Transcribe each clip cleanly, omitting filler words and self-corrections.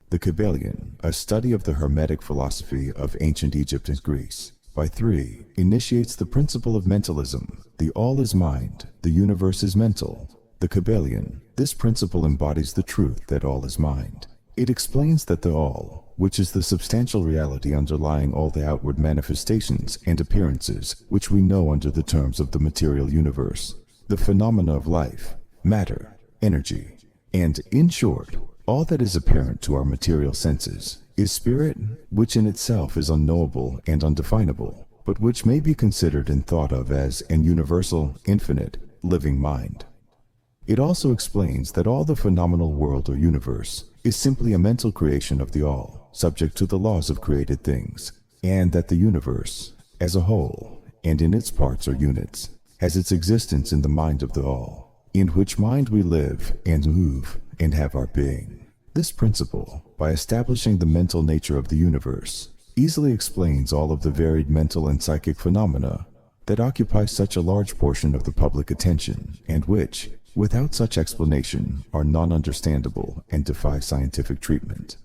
The Kabbalion, a study of the Hermetic philosophy of ancient Egypt and Greece. By 3, initiates the principle of mentalism. The all is mind, the universe is mental. The Kabbalion, this principle embodies the truth that all is mind. It explains that the all, which is the substantial reality underlying all the outward manifestations and appearances which we know under the terms of the material universe, the phenomena of life, matter, energy, and, in short, all that is apparent to our material senses, is spirit, which in itself is unknowable and undefinable, but which may be considered and thought of as an universal, infinite, living mind. It also explains that all the phenomenal world or universe is simply a mental creation of the all, subject to the laws of created things, and that the universe, as a whole, and in its parts or units, has its existence in the mind of the all, in which mind we live and move and have our being. This principle, by establishing the mental nature of the universe, easily explains all of the varied mental and psychic phenomena that occupy such a large portion of the public attention, and which, without such explanation, are non-understandable and defy scientific treatment.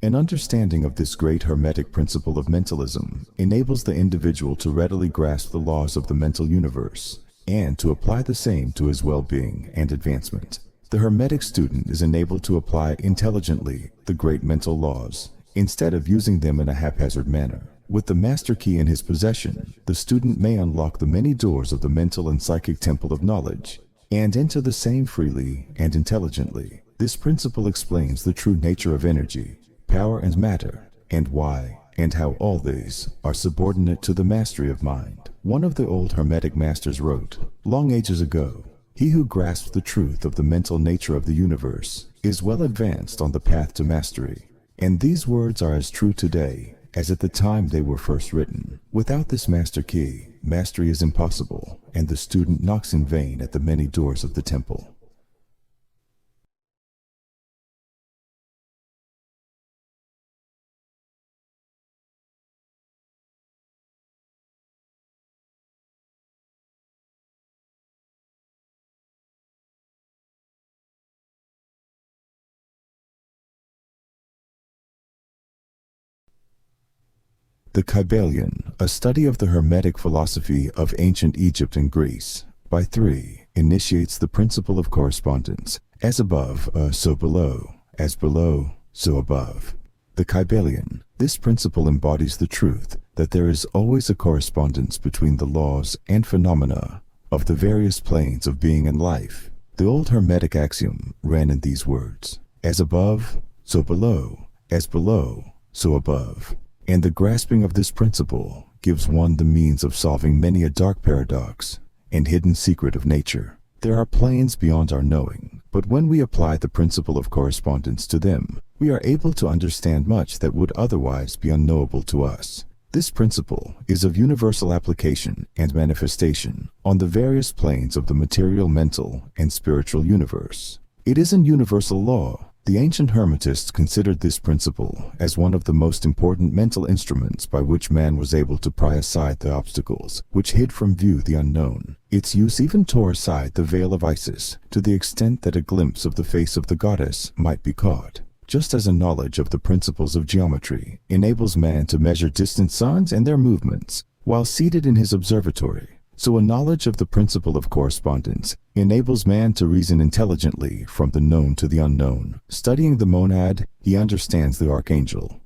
An understanding of this great Hermetic principle of mentalism enables the individual to readily grasp the laws of the mental universe and to apply the same to his well-being and advancement. The Hermetic student is enabled to apply intelligently the great mental laws instead of using them in a haphazard manner. With the master key in his possession, the student may unlock the many doors of the mental and psychic temple of knowledge and enter the same freely and intelligently. This principle explains the true nature of energy, power and matter, and why and how all these are subordinate to the mastery of mind. One of the old Hermetic masters wrote, long ages ago, "He who grasps the truth of the mental nature of the universe is well advanced on the path to mastery." And these words are as true today as at the time they were first written. Without this master key, mastery is impossible, and the student knocks in vain at the many doors of the temple. The Kabbalion, a study of the Hermetic philosophy of ancient Egypt and Greece. By 3, initiates the principle of correspondence. As above, so below. As below, so above. The Kabbalion, this principle embodies the truth that there is always a correspondence between the laws and phenomena of the various planes of being and life. The old Hermetic axiom ran in these words: as above, so below. As below, so above. And the grasping of this principle gives one the means of solving many a dark paradox and hidden secret of nature. There are planes beyond our knowing, but when we apply the principle of correspondence to them, we are able to understand much that would otherwise be unknowable to us. This principle is of universal application and manifestation on the various planes of the material, mental, and spiritual universe. It is an universal law. The ancient Hermetists considered this principle as one of the most important mental instruments by which man was able to pry aside the obstacles which hid from view the unknown. Its use even tore aside the veil of Isis to the extent that a glimpse of the face of the goddess might be caught. Just as a knowledge of the principles of geometry enables man to measure distant suns and their movements while seated in his observatory, so a knowledge of the principle of correspondence enables man to reason intelligently from the known to the unknown. Studying the monad, he understands the archangel.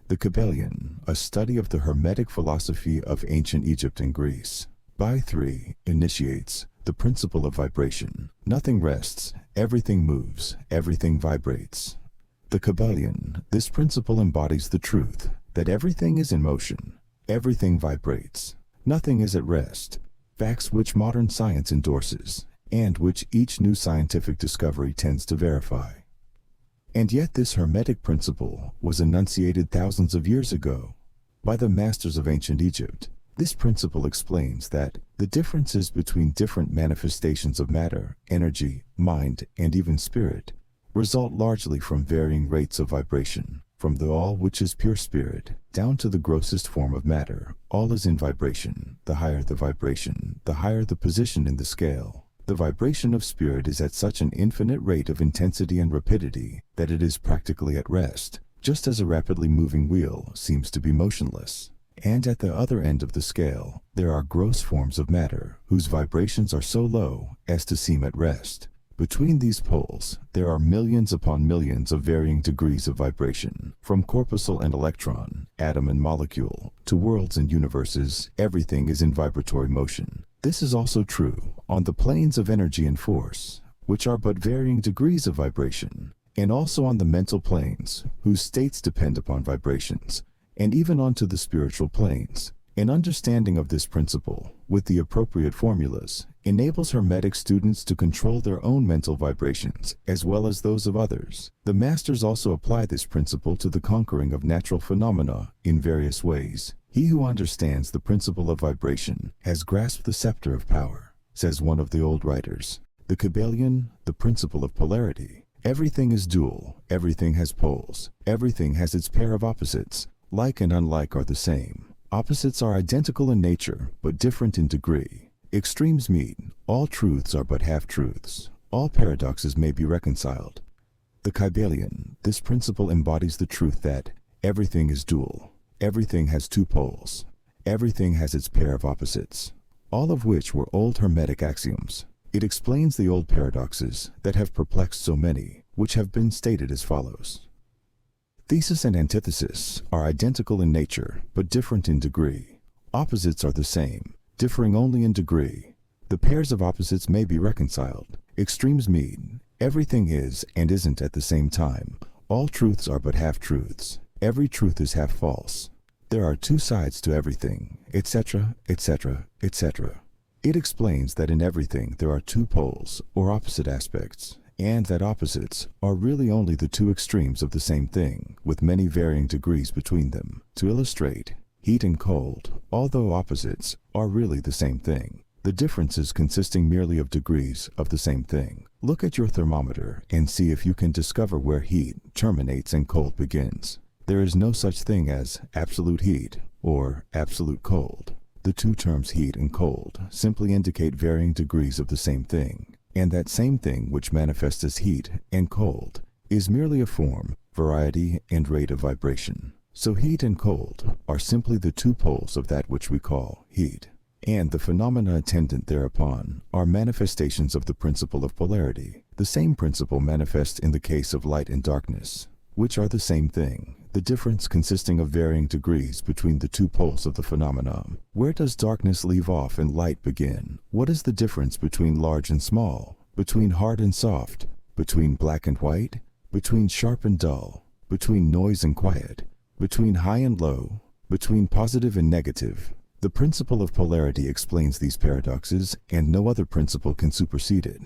The Kybalion, a study of the Hermetic philosophy of ancient Egypt and Greece. By 3, initiates the principle of vibration. Nothing rests, everything moves, everything vibrates. The Kybalion, this principle embodies the truth that everything is in motion, everything vibrates, nothing is at rest, facts which modern science endorses, and which each new scientific discovery tends to verify. And yet this Hermetic principle was enunciated thousands of years ago by the masters of ancient Egypt. This principle explains that the differences between different manifestations of matter, energy, mind, and even spirit result largely from varying rates of vibration. From the all which is pure spirit, down to the grossest form of matter, all is in vibration. The higher the vibration, the higher the position in the scale. The vibration of spirit is at such an infinite rate of intensity and rapidity that it is practically at rest, just as a rapidly moving wheel seems to be motionless. And at the other end of the scale, there are gross forms of matter whose vibrations are so low as to seem at rest. Between these poles, there are millions upon millions of varying degrees of vibration. From corpuscle and electron, atom and molecule, to worlds and universes, everything is in vibratory motion. This is also true on the planes of energy and force, which are but varying degrees of vibration, and also on the mental planes, whose states depend upon vibrations, and even onto the spiritual planes. An understanding of this principle, with the appropriate formulas, enables Hermetic students to control their own mental vibrations, as well as those of others. The masters also apply this principle to the conquering of natural phenomena in various ways. He who understands the principle of vibration has grasped the scepter of power, says one of the old writers. The Kybalion, the principle of polarity. Everything is dual, everything has poles, everything has its pair of opposites. Like and unlike are the same. Opposites are identical in nature, but different in degree. Extremes meet. All truths are but half-truths. All paradoxes may be reconciled. The Kybalion, this principle embodies the truth that everything is dual. Everything has two poles. Everything has its pair of opposites, all of which were old Hermetic axioms. It explains the old paradoxes that have perplexed so many, which have been stated as follows. Thesis and antithesis are identical in nature, but different in degree. Opposites are the same, differing only in degree. The pairs of opposites may be reconciled. Extremes meet. Everything is and isn't at the same time. All truths are but half-truths. Every truth is half false. There are two sides to everything, etc., etc., etc. It explains that in everything there are two poles, or opposite aspects, and that opposites are really only the two extremes of the same thing, with many varying degrees between them. To illustrate, heat and cold, although opposites, are really the same thing, the differences consisting merely of degrees of the same thing. Look at your thermometer and see if you can discover where heat terminates and cold begins. There is no such thing as absolute heat or absolute cold. The two terms heat and cold simply indicate varying degrees of the same thing. And that same thing which manifests as heat and cold is merely a form, variety, and rate of vibration. So heat and cold are simply the two poles of that which we call heat. And the phenomena attendant thereupon are manifestations of the principle of polarity. The same principle manifests in the case of light and darkness, which are the same thing, the difference consisting of varying degrees between the two poles of the phenomenon. Where does darkness leave off and light begin? What is the difference between large and small, between hard and soft, between black and white, between sharp and dull, between noise and quiet, between high and low, between positive and negative? The principle of polarity explains these paradoxes, and no other principle can supersede it.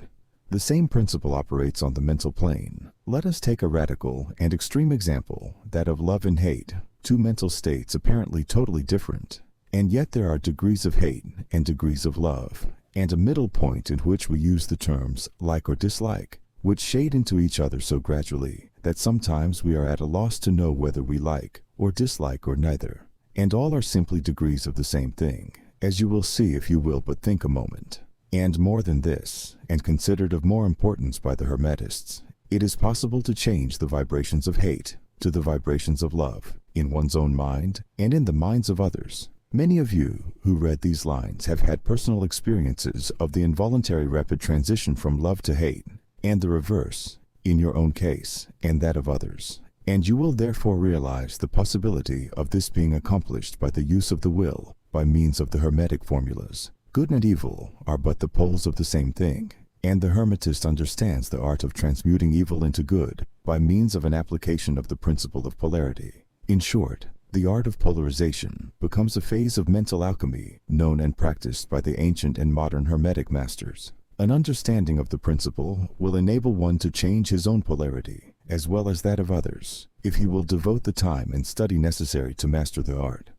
The same principle operates on the mental plane. Let us take a radical and extreme example, that of love and hate, two mental states apparently totally different. And yet there are degrees of hate and degrees of love, and a middle point in which we use the terms like or dislike, which shade into each other so gradually that sometimes we are at a loss to know whether we like or dislike or neither. And all are simply degrees of the same thing, as you will see if you will but think a moment. And more than this, and considered of more importance by the Hermetists, it is possible to change the vibrations of hate to the vibrations of love in one's own mind and in the minds of others. Many of you who read these lines have had personal experiences of the involuntary rapid transition from love to hate, and the reverse, in your own case and that of others. And you will therefore realize the possibility of this being accomplished by the use of the will, by means of the Hermetic formulas. Good and evil are but the poles of the same thing, and the Hermetist understands the art of transmuting evil into good by means of an application of the principle of polarity. In short, the art of polarization becomes a phase of mental alchemy known and practiced by the ancient and modern Hermetic masters. An understanding of the principle will enable one to change his own polarity, as well as that of others, if he will devote the time and study necessary to master the art.